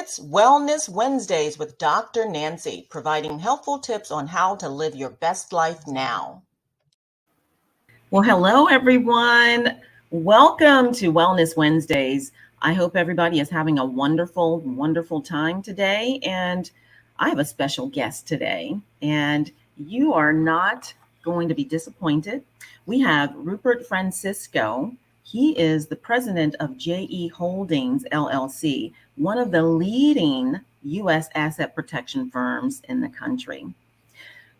It's Wellness Wednesdays with Dr. Nancy, providing helpful tips on how to live your best life now. Well, hello, everyone. Welcome to Wellness Wednesdays. I hope everybody is having a wonderful, wonderful time today. And I have a special guest today, and you are not going to be disappointed. We have Rupert Francisco. He is the president of JE Holdings, LLC, one of the leading U.S. asset protection firms in the country.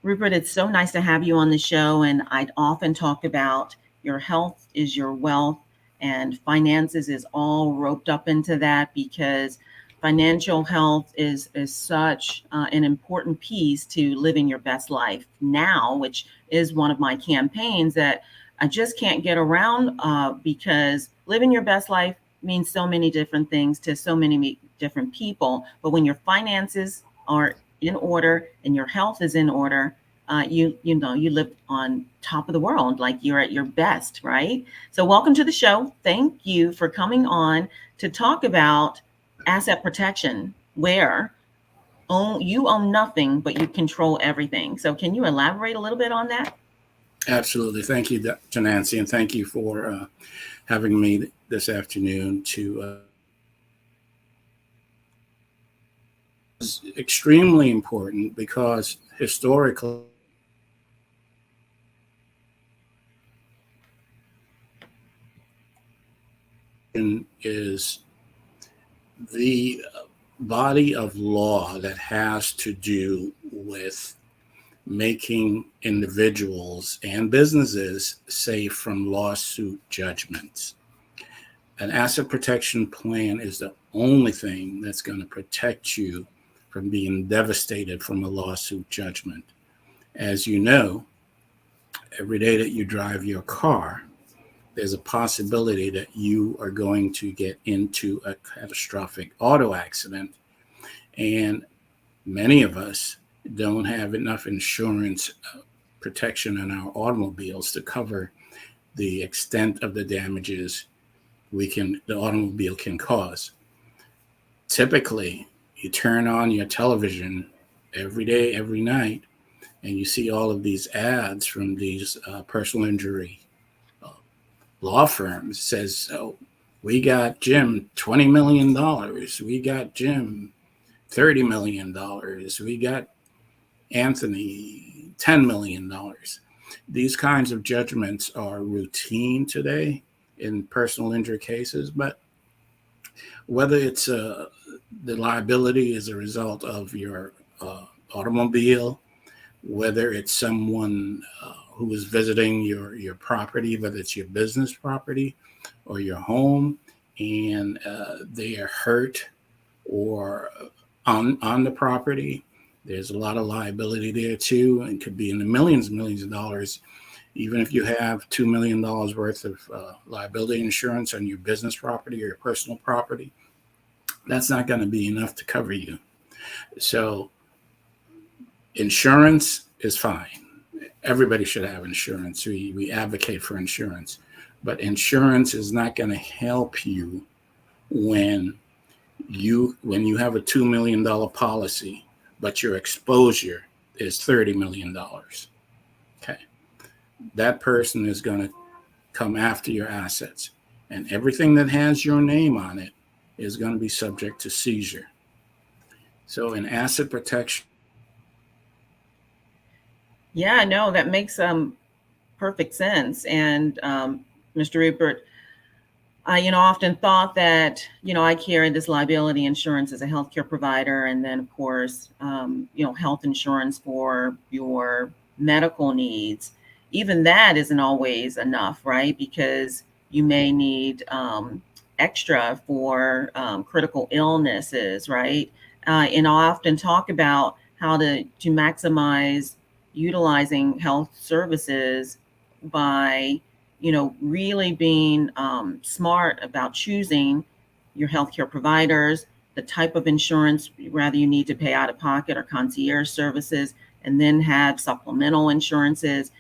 Rupert, it's so nice to have you on the show. And I'd often talk about your health is your wealth, and finances is all roped up into that because financial health is such an important piece to living your best life now, which is one of my campaigns that I just can't get around because living your best life means so many different things to so many different people. But when your finances are in order and your health is in order, you live on top of the world, like you're at your best, right? So welcome to the show. Thank you for coming on to talk about asset protection, where you own nothing, but you control everything. So can you elaborate a little bit on that? Absolutely. Thank you, Dr. Nancy, and thank you for having me this afternoon to it's extremely important because historically is the body of law that has to do with making individuals and businesses safe from lawsuit judgments. An asset protection plan is the only thing that's going to protect you from being devastated from a lawsuit judgment. As you know, every day that you drive your car, there's a possibility that you are going to get into a catastrophic auto accident. And many of us don't have enough insurance protection in our automobiles to cover the extent of the damages the automobile can cause. Typically, you turn on your television every day, every night, and you see all of these ads from these personal injury law firms. It says, oh, we got Jim $20 million. We got Jim $30 million. We got Anthony $10 million. These kinds of judgments are routine today in personal injury cases, but whether it's the liability is a result of your automobile, whether it's someone who is visiting your property, whether it's your business property or your home, and they are hurt or on the property, there's a lot of liability there too, and could be in the millions of dollars. Even if you have $2 million worth of liability insurance on your business property or your personal property, that's not going to be enough to cover you. So insurance is fine. Everybody should have insurance. We advocate for insurance, but insurance is not going to help you when you have a $2 million policy, but your exposure is $30 million. Okay. That person is going to come after your assets, and everything that has your name on it is going to be subject to seizure. So in asset protection. Yeah, no, that makes perfect sense. And Mr. Rupert, I often thought that, I carried this liability insurance as a healthcare provider. And then, of course, health insurance for your medical needs. Even that isn't always enough, right? Because you may need extra for critical illnesses, right? And I often talk about how to maximize utilizing health services by really being smart about choosing your healthcare providers, the type of insurance, whether you need to pay out of pocket or concierge services, and then have supplemental insurances.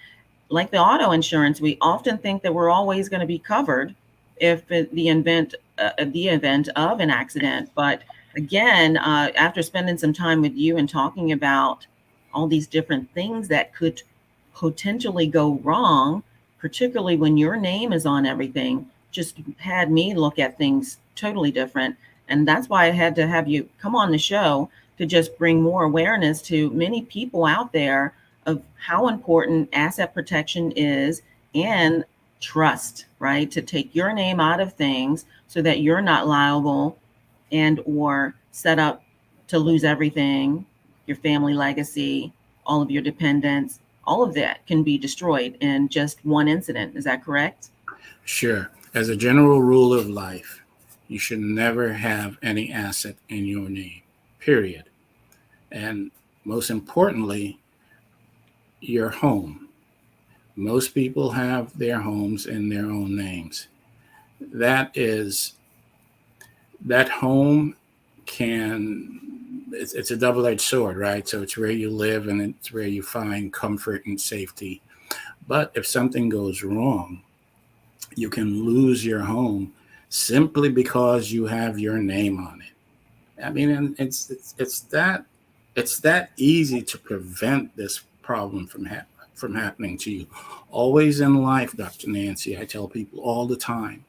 Like the auto insurance, we often think that we're always going to be covered if the event of an accident, but again, after spending some time with you and talking about all these different things that could potentially go wrong, particularly when your name is on everything, just had me look at things totally different. And that's why I had to have you come on the show to just bring more awareness to many people out there of how important asset protection is, and trust, right? To take your name out of things so that you're not liable and or set up to lose everything, your family legacy, all of your dependents, all of that can be destroyed in just one incident. Is that correct? Sure. As a general rule of life, you should never have any asset in your name, period. And most importantly, your home. Most people have their homes in their own names. That is, that home it's a double-edged sword, right? So it's where you live and it's where you find comfort and safety. But if something goes wrong, you can lose your home simply because you have your name on it. I mean, and it's that easy to prevent this problem from happening to you. Always in life, Dr. Nancy, I tell people all the time,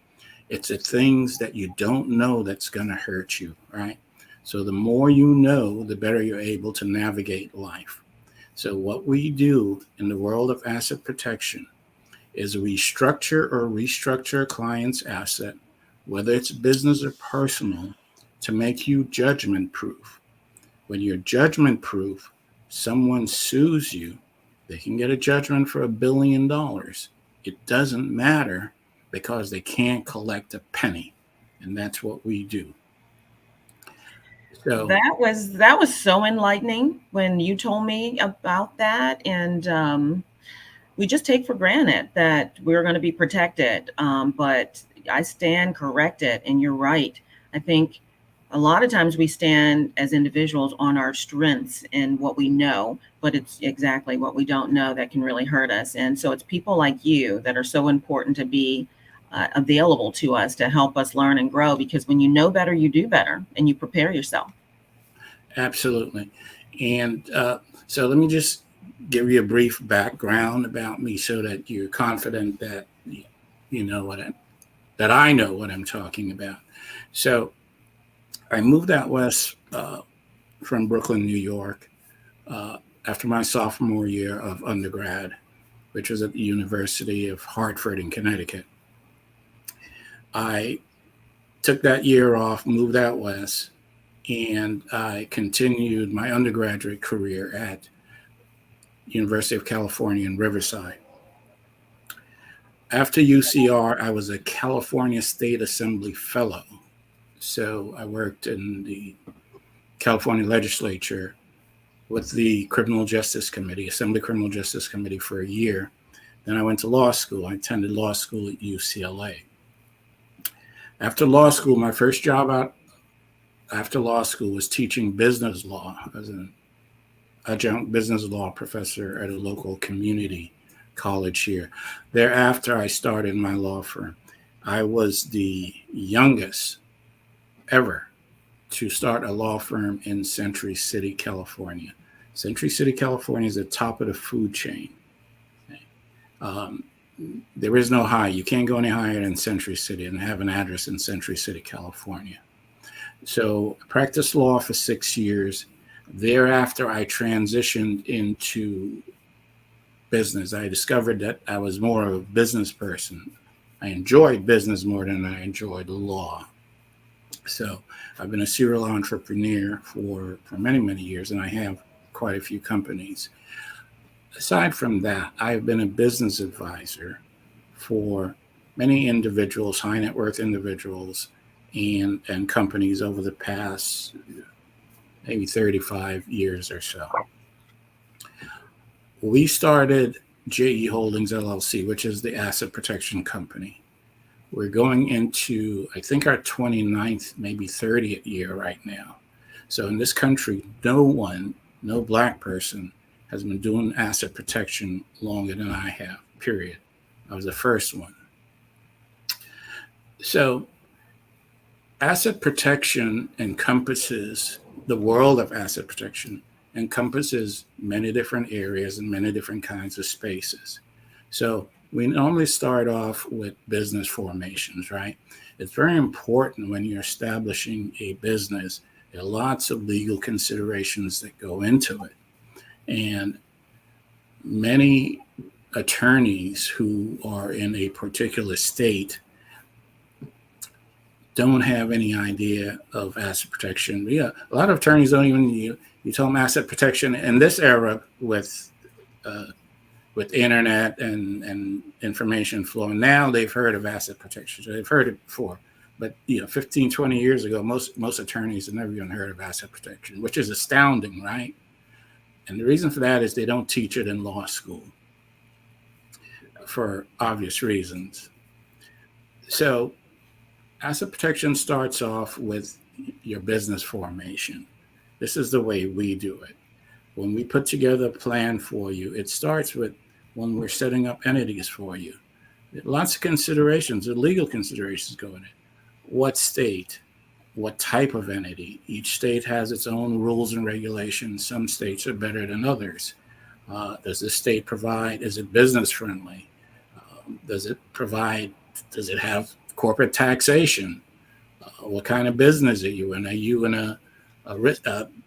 it's the things that you don't know that's going to hurt you, right? So the more you know, the better you're able to navigate life. So what we do in the world of asset protection is we structure or restructure a client's asset, whether it's business or personal, to make you judgment proof. When you're judgment proof, someone sues you, they can get a judgment for $1 billion. It doesn't matter because they can't collect a penny. And that's what we do. So That was so enlightening when you told me about that. And we just take for granted that we're going to be protected. But I stand corrected, and you're right. I think a lot of times we stand as individuals on our strengths and what we know, but it's exactly what we don't know that can really hurt us. And so it's people like you that are so important to be available to us to help us learn and grow, because when you know better, you do better and you prepare yourself. absolutely. And so let me just give you a brief background about me so that you're confident that you know that I know what I'm talking about. So I moved out west from Brooklyn, New York, after my sophomore year of undergrad, which was at the University of Hartford in Connecticut. I took that year off, moved out west, and I continued my undergraduate career at University of California in Riverside. After UCR, I was a California State Assembly fellow. So I worked in the California legislature with the Criminal Justice Committee, Assembly Criminal Justice Committee, for a year. Then I went to law school. I attended law school at UCLA. After law school, my first job out after law school was teaching business law as an adjunct business law professor at a local community college here. Thereafter, I started my law firm. I was the youngest ever to start a law firm in Century City, California. Century City, California is the top of the food chain. Um, there is no high. You can't go any higher than Century City and have an address in Century City, California. So I practiced law for 6 years. Thereafter, I transitioned into business. I discovered that I was more of a business person. I enjoyed business more than I enjoyed law. So I've been a serial entrepreneur for many, many years, and I have quite a few companies. Aside from that, I've been a business advisor for many individuals, high net worth individuals, and companies over the past maybe 35 years or so. We started JE Holdings LLC, which is the asset protection company. We're going into, I think, our 29th, maybe 30th year right now. So in this country, no Black person has been doing asset protection longer than I have, period. I was the first one. So asset protection encompasses the world of asset protection encompasses many different areas and many different kinds of spaces. So we normally start off with business formations, right? It's very important when you're establishing a business. There are lots of legal considerations that go into it. And many attorneys who are in a particular state don't have any idea of asset protection. Yeah, a lot of attorneys don't even, you tell them asset protection in this era with internet and information flow. Now they've heard of asset protection. So they've heard it before. But 15, 20 years ago, most attorneys have never even heard of asset protection, which is astounding, right? And the reason for that is they don't teach it in law school for obvious reasons. So asset protection starts off with your business formation. This is the way we do it. When we put together a plan for you, it starts with when we're setting up entities for you. Lots of considerations, the legal considerations go in it. What state? What type of entity? Each state has its own rules and regulations. Some states are better than others. Does the state provide, is it business friendly? Does it have corporate taxation? What kind of business are you in? Are you in a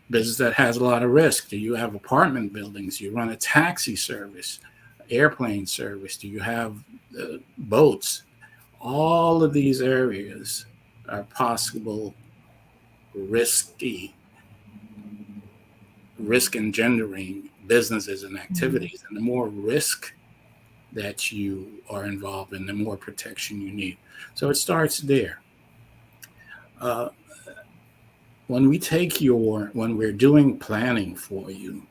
business that has a lot of risk? Do you have apartment buildings? Do you run a taxi service, airplane service? Do you have boats? All of these areas are possible risk engendering businesses and activities. And the more risk that you are involved in, the more protection you need. So it starts there. When we're doing planning for you,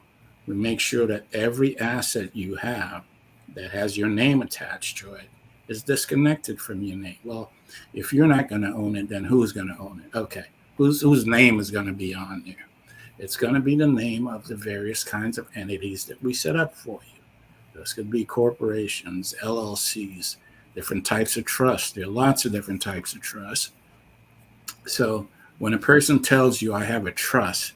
we make sure that every asset you have that has your name attached to it is disconnected from your name. Well, if you're not going to own it, then who's going to own it? Okay, whose name is going to be on there? It's going to be the name of the various kinds of entities that we set up for you. Those could be corporations, LLCs, different types of trusts. There are lots of different types of trusts. So when a person tells you I have a trust,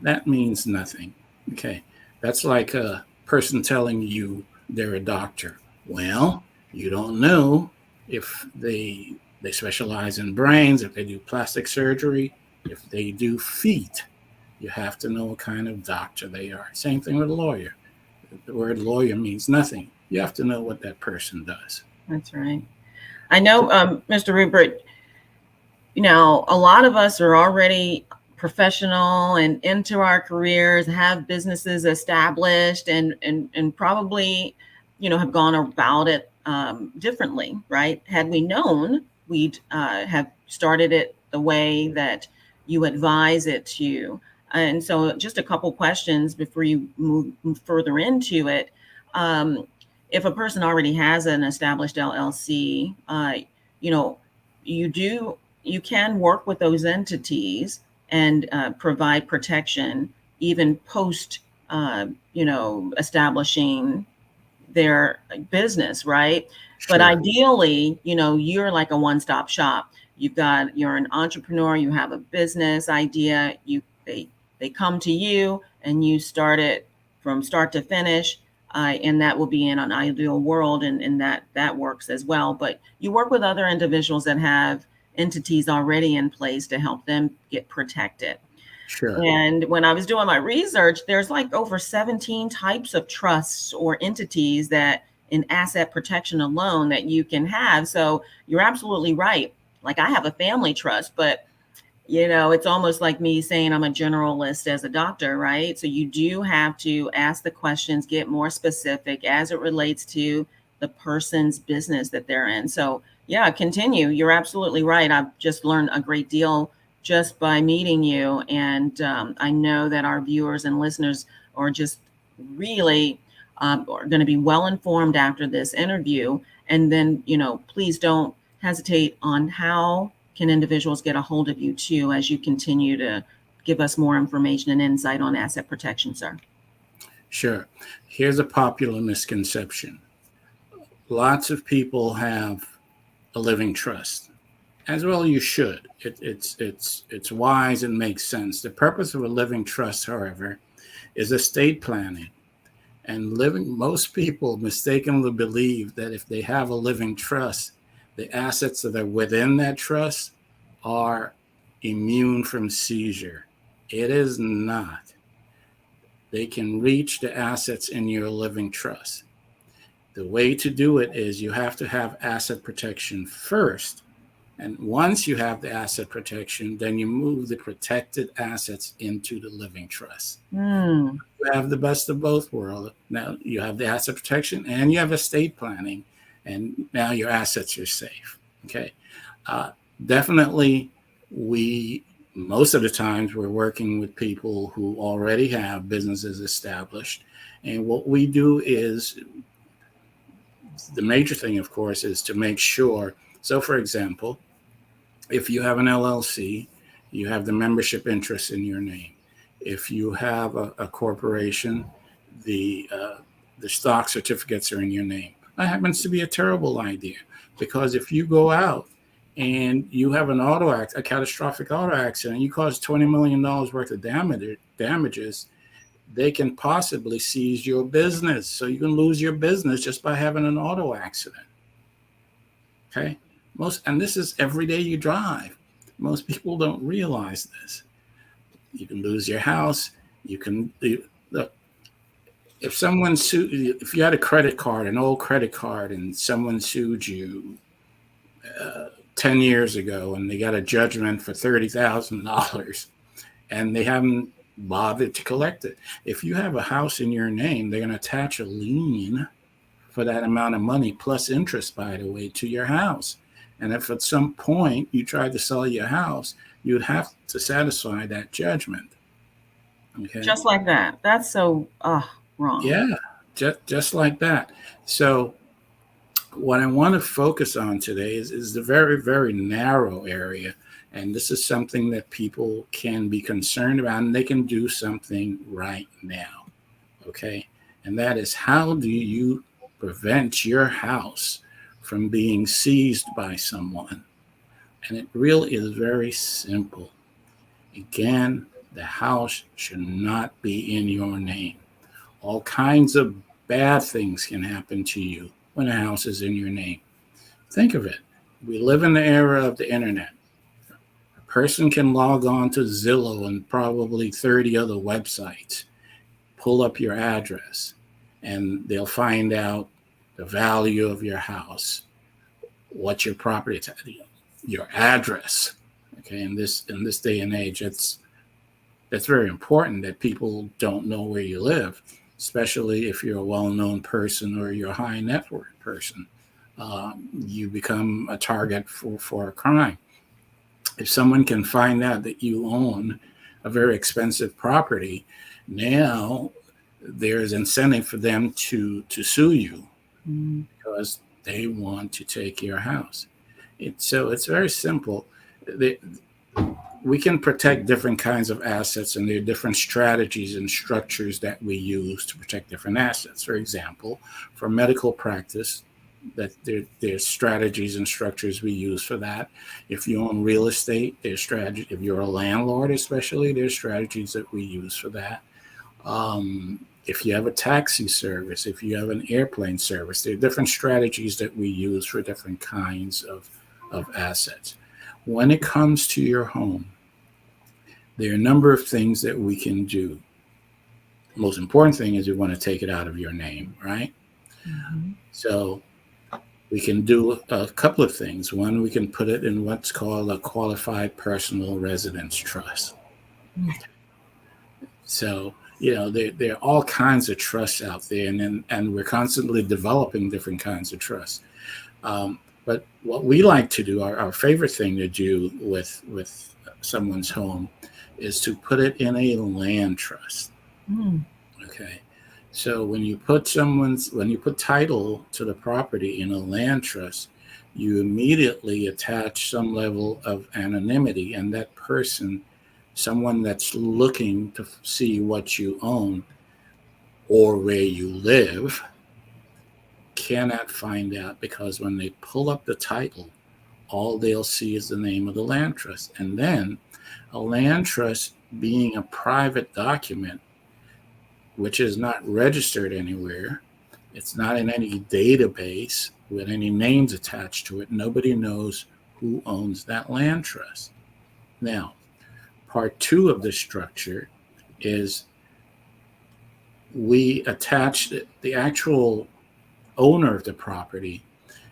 that means nothing. Okay, that's like a person telling you they're a doctor. Well, you don't know if they specialize in brains, if they do plastic surgery, if they do feet. You have to know what kind of doctor they are. Same thing with a lawyer. The word lawyer means nothing. You have to know what that person does. That's right. I know, Mr. Rupert, a lot of us are already professional and into our careers, have businesses established, and probably, have gone about it differently, right? Had we known, we'd have started it the way that you advise it to. And so just a couple questions before you move further into it. If a person already has an established LLC, you can work with those entities and provide protection even post, establishing their business, right? Sure. But ideally, you're like a one-stop shop. You're an entrepreneur, you have a business idea, they come to you and you start it from start to finish. And that will be in an ideal world, and that works as well. But you work with other individuals that have entities already in place to help them get protected. Sure. And when I was doing my research, there's like over 17 types of trusts or entities that in asset protection alone that you can have. So you're absolutely right. Like I have a family trust, but it's almost like me saying I'm a generalist as a doctor, right? So you do have to ask the questions, get more specific as it relates to the person's business that they're in. So yeah, continue. You're absolutely right. I've just learned a great deal just by meeting you. And I know that our viewers and listeners are just really are going to be well informed after this interview. And then, please don't hesitate on how can individuals get a hold of you too, as you continue to give us more information and insight on asset protection, sir? Sure. Here's a popular misconception. Lots of people have a living trust, as well you should. It's wise and makes sense. The purpose of a living trust, however, is estate planning. And most people mistakenly believe that if they have a living trust, the assets that are within that trust are immune from seizure. It is not. They can reach the assets in your living trust. The way to do it is you have to have asset protection first. And once you have the asset protection, then you move the protected assets into the living trust. Mm. You have the best of both worlds. Now you have the asset protection and you have estate planning, and now your assets are safe. Okay. Definitely, most of the times we're working with people who already have businesses established. And what we do is, the major thing, of course, is to make sure. So, for example, if you have an LLC, you have the membership interest in your name. If you have a corporation, the stock certificates are in your name. That happens to be a terrible idea, because if you go out and you have a catastrophic auto accident, you cause $20 million worth of damages, they can possibly seize your business. So you can lose your business just by having an auto accident. Okay. And this is every day you drive. Most people don't realize this. You can lose your house. You can look. If you had a credit card, an old credit card, and someone sued you 10 years ago, and they got a judgment for $30,000, and they haven't bothered to collect it. If you have a house in your name, they're going to attach a lien for that amount of money, plus interest, by the way, to your house. And if at some point you tried to sell your house, you would have to satisfy that judgment. Okay. Just like that. That's so wrong. Yeah, just like that. So what I want to focus on today is the very, very narrow area. And this is something that people can be concerned about, and they can do something right now. Okay. And that is, how do you prevent your house from being seized by someone? And it really is very simple. Again, the house should not be in your name. All kinds of bad things can happen to you when a house is in your name. Think of it. We live in the era of the internet. A person can log on to Zillow and probably 30 other websites, pull up your address, and they'll find out the value of your house, what your property is, your address. Okay, in this day and age, that's very important that people don't know where you live, especially if you're a well-known person or you're a high net worth person. You become a target for a crime. If someone can find out that you own a very expensive property, now there's incentive for them to sue you, because they want to take your house. So it's very simple. We can protect different kinds of assets, and there are different strategies and structures that we use to protect different assets. For example, for medical practice, that there's strategies and structures we use for that. If you own real estate, there's strategy. If you're a landlord, especially, there's strategies that we use for that. If you have a taxi service, if you have an airplane service, there are different strategies that we use for different kinds of assets. When it comes to your home, there are a number of things that we can do. The most important thing is we want to take it out of your name, right? Mm-hmm. So we can do a couple of things. One, we can put it in what's called a qualified personal residence trust. Mm-hmm. So, there are all kinds of trusts out there, and we're constantly developing different kinds of trusts. But what we like to do, our favorite thing to do with someone's home, is to put it in a land trust. Mm. Okay. So when you put title to the property in a land trust, you immediately attach some level of anonymity, and that person, someone that's looking to see what you own or where you live, cannot find out, because when they pull up the title, all they'll see is the name of the land trust. And then a land trust being a private document, which is not registered anywhere, it's not in any database with any names attached to it. Nobody knows who owns that land trust. Now, part two of the structure is we attach the actual owner of the property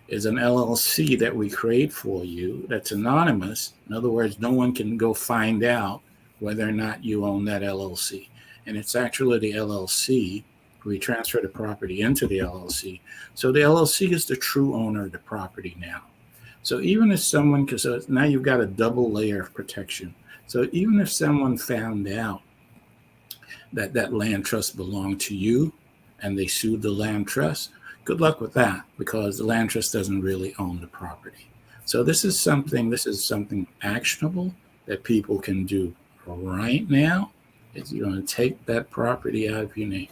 is an LLC that we create for you that's anonymous. In other words, no one can go find out whether or not you own that LLC. And it's actually the LLC. We transfer the property into the LLC. So the LLC is the true owner of the property now. So even if someone, because now you've got a double layer of protection. So even if someone found out that that land trust belonged to you and they sued the land trust, good luck with that, because the land trust doesn't really own the property. So this is something actionable that people can do right now. Is you're going to take that property out of your name.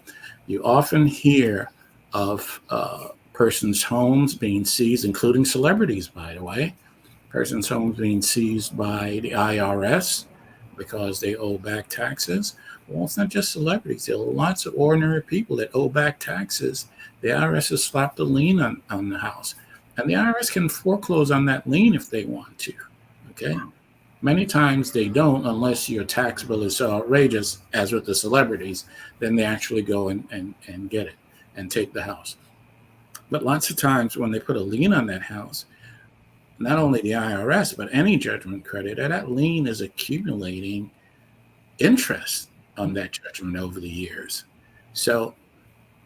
You often hear of persons' homes being seized, including celebrities, by the way. Persons' homes being seized by the IRS because they owe back taxes. Well, it's not just celebrities. There are lots of ordinary people that owe back taxes. The IRS has slapped a lien on the house. And the IRS can foreclose on that lien if they want to. Okay? Many times they don't, unless your tax bill is so outrageous, as with the celebrities, then they actually go and get it and take the house. But lots of times when they put a lien on that house, not only the IRS, but any judgment creditor, that lien is accumulating interest on that judgment over the years. So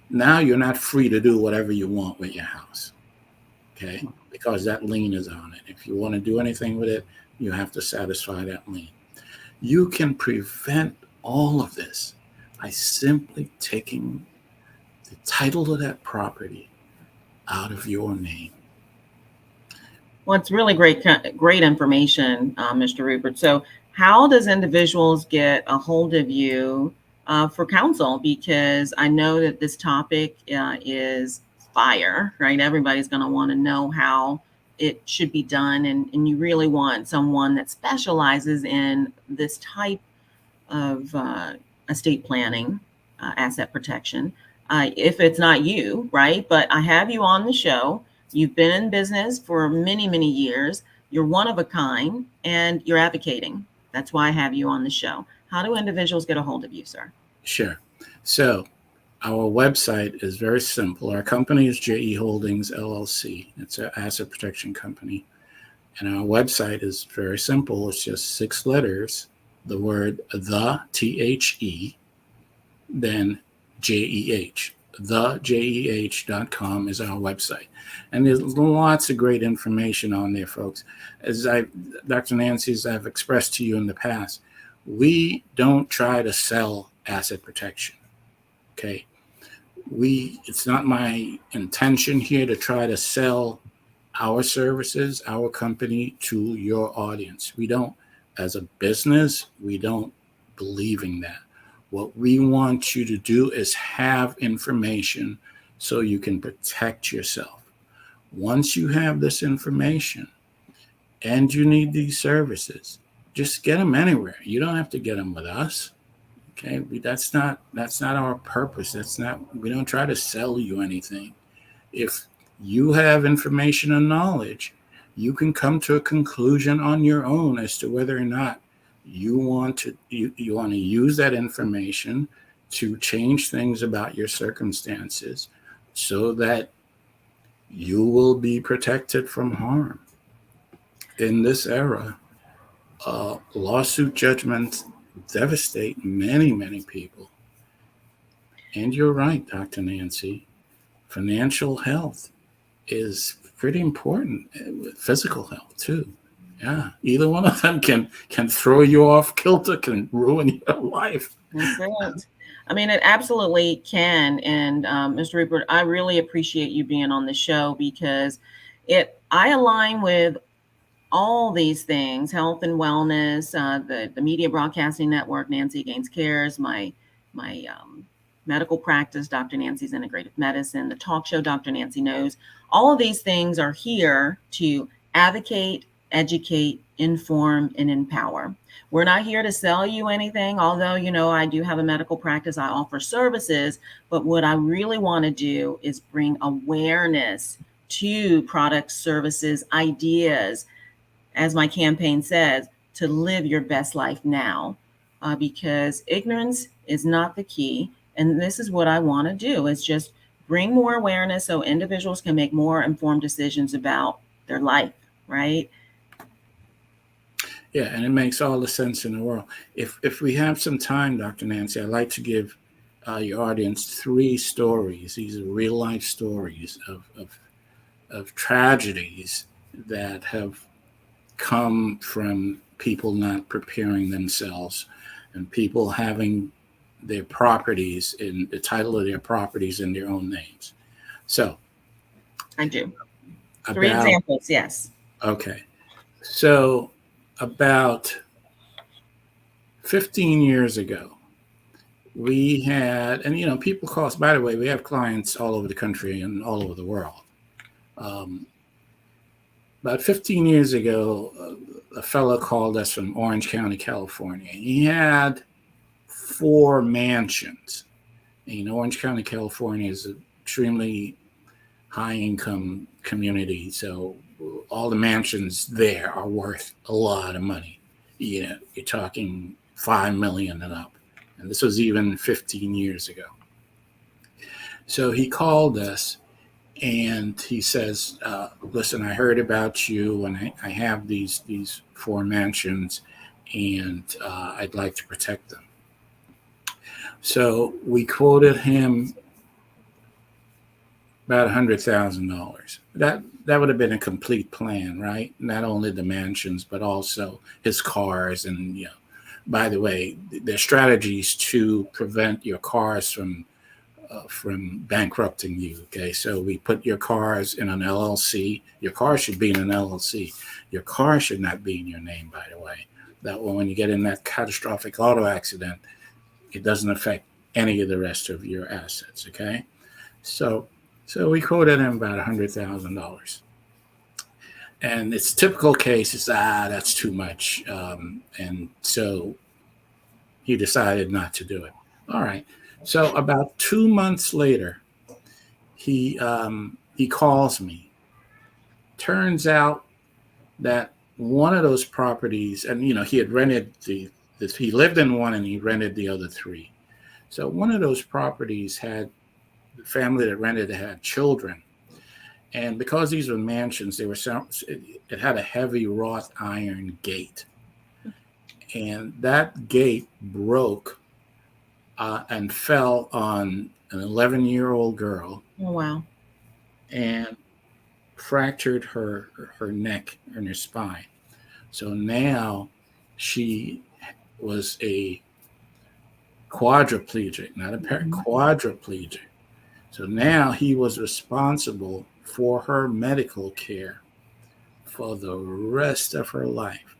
now you're not free to do whatever you want with your house, okay? Because that lien is on it. If you want to do anything with it, you have to satisfy that lien. You can prevent all of this by simply taking the title of that property out of your name. Well, it's really great information, Mr. Rupert. So how does individuals get a hold of you for counsel? Because I know that this topic is fire, right? Everybody's going to want to know how it should be done. And you really want someone that specializes in this type of estate planning, asset protection. If it's not you, right? But I have you on the show. You've been in business for many, many years. You're one of a kind and you're advocating. That's why I have you on the show. How do individuals get a hold of you, sir? Sure. So our website is very simple. Our company is JE Holdings LLC. It's an asset protection company. And our website is very simple. It's just 6 letters, the word the, THE, then JEH. TheJEH.com is our website. And there's lots of great information on there, folks. As Dr. Nancy, as I've expressed to you in the past, we don't try to sell asset protection, okay? It's not my intention here to try to sell our services, our company to your audience. We don't, as a business, we don't believe in that. What we want you to do is have information so you can protect yourself. Once you have this information and you need these services, just get them anywhere. You don't have to get them with us. Okay, that's not our purpose. We don't try to sell you anything. If you have information and knowledge, you can come to a conclusion on your own as to whether or not you want to use that information to change things about your circumstances so that you will be protected from harm. In this era, lawsuit judgments devastate many, many people. And you're right, Dr. Nancy. Financial health is pretty important. Physical health, too. Yeah, either one of them can throw you off kilter, can ruin your life. That's it. I mean, it absolutely can. And Mr. Rupert, I really appreciate you being on the show because I align with all these things: health and wellness, the Media Broadcasting Network, Nancy Gaines Cares, my medical practice, Dr. Nancy's Integrative Medicine, the talk show, Dr. Nancy Knows. All of these things are here to advocate, educate, inform, and empower. We're not here to sell you anything, although, I do have a medical practice, I offer services, but what I really want to do is bring awareness to products, services, ideas, as my campaign says, to live your best life now, because ignorance is not the key. And this is what I want to do, is just bring more awareness so individuals can make more informed decisions about their life, right? Yeah, and it makes all the sense in the world. If we have some time, Dr. Nancy, I'd like to give your audience 3 stories. These are real life stories of tragedies that have come from people not preparing themselves and people having their properties in the title of their properties in their own names. So I do. 3 examples, yes. Okay. So about 15 years ago, we had, and people call us, by the way, we have clients all over the country and all over the world. About 15 years ago, a fellow called us from Orange County, California. He had 4 mansions. And, Orange County, California is an extremely high income community. So all the mansions there are worth a lot of money. You're talking 5 million and up. And this was even 15 years ago. So he called us and he says, listen, I heard about you and I have these 4 mansions and I'd like to protect them. So we quoted him about $100,000. That would have been a complete plan, right? Not only the mansions, but also his cars. And, by the way, there's strategies to prevent your cars from bankrupting you. Okay, so we put your cars in an LLC. Your car should be in an LLC. Your car should not be in your name, by the way. That way, when you get in that catastrophic auto accident, it doesn't affect any of the rest of your assets. Okay, so we quoted him about $100,000. And its typical case is, that's too much. And so he decided not to do it. All right. So about 2 months later, he calls me. Turns out that one of those properties, and he had rented he lived in one and he rented the other 3. So one of those properties had the family that rented it had children. And because these were mansions, it had a heavy wrought iron gate. And that gate broke and fell on an 11-year-old girl. Oh, wow. And fractured her neck and her spine. So now she was a quadriplegic, not a quadriplegic. So now he was responsible for her medical care for the rest of her life.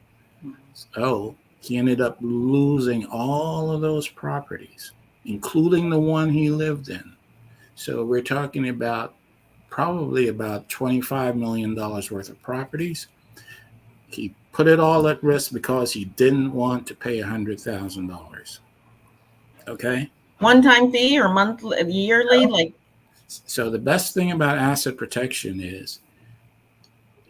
So he ended up losing all of those properties, including the one he lived in. So we're talking about probably about $25 million worth of properties. He put it all at risk because he didn't want to pay $100,000. Okay? One-time fee or monthly, yearly? So the best thing about asset protection is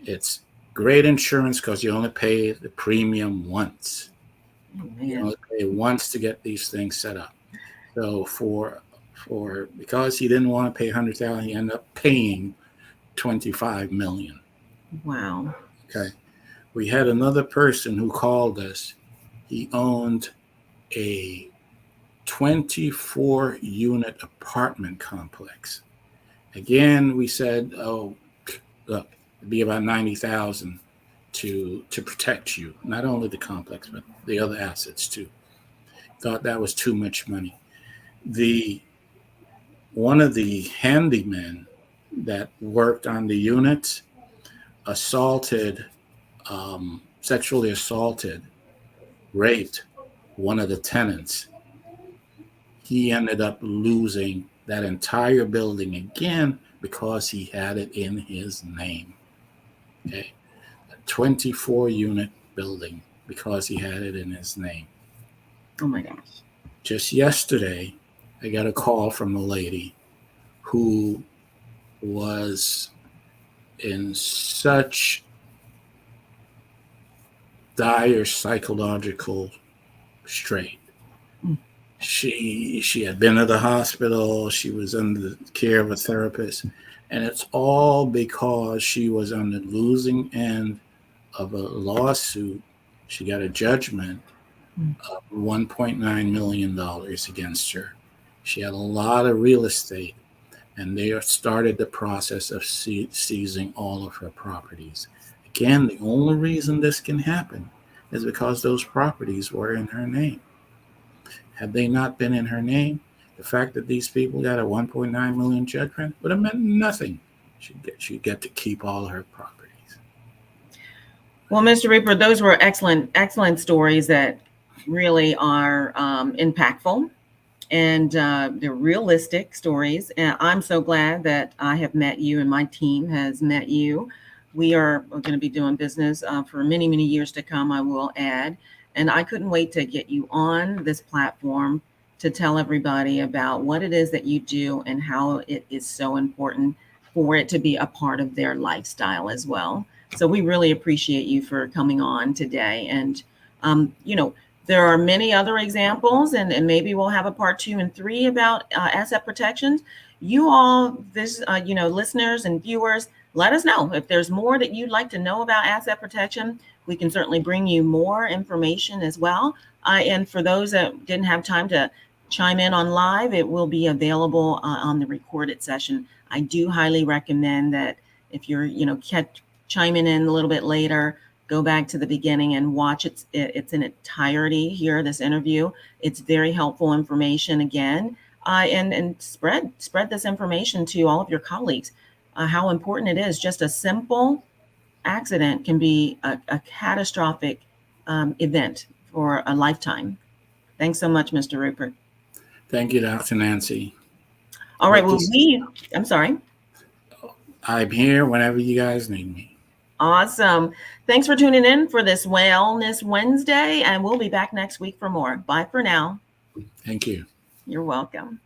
it's great insurance because you only pay the premium once. You only pay once to get these things set up. So because he didn't want to pay $100,000, he ended up paying $25 million. Wow. Okay. We had another person who called us. He owned a 24-unit apartment complex. Again, we said, look, it'd be about $90,000 to protect you, not only the complex, but the other assets too. Thought that was too much money. One of the handymen that worked on the units sexually assaulted, raped one of the tenants. He ended up losing that entire building again because he had it in his name. Okay. 24-unit building because he had it in his name. Oh my gosh. Just yesterday, I got a call from a lady who was in such dire psychological strait. She had been to the hospital. She was under the care of a therapist, and it's all because she was on the losing end of a lawsuit. She got a judgment of $1.9 million against her. She had a lot of real estate, and they started the process of seizing all of her properties. Again, the only reason this can happen is because those properties were in her name. Had they not been in her name, the fact that these people got a $1.9 million judgment would have meant nothing. She'd get to keep all her properties. Well, Mr. Rupert, those were excellent stories that really are impactful, and they're realistic stories. And I'm so glad that I have met you and my team has met you. We are going to be doing business for many, many years to come, I will add. And I couldn't wait to get you on this platform to tell everybody about what it is that you do and how it is so important for it to be a part of their lifestyle as well. So we really appreciate you for coming on today. And, there are many other examples, and maybe we'll have a part 2 and 3 about asset protections. You all, listeners and viewers, let us know if there's more that you'd like to know about asset protection. We can certainly bring you more information as well. And for those that didn't have time to chime in on live, it will be available on the recorded session. I do highly recommend that if you're, chiming in a little bit later, go back to the beginning and watch it's in entirety here, this interview. It's very helpful information again, and spread this information to all of your colleagues, how important it is. Just a simple accident can be a catastrophic event for a lifetime. Thanks so much, Mr. Rupert. Thank you, Dr. Nancy. All right, I'm sorry. I'm here whenever you guys need me. Awesome. Thanks for tuning in for this Wellness Wednesday, and we'll be back next week for more. Bye for now. Thank you. You're welcome.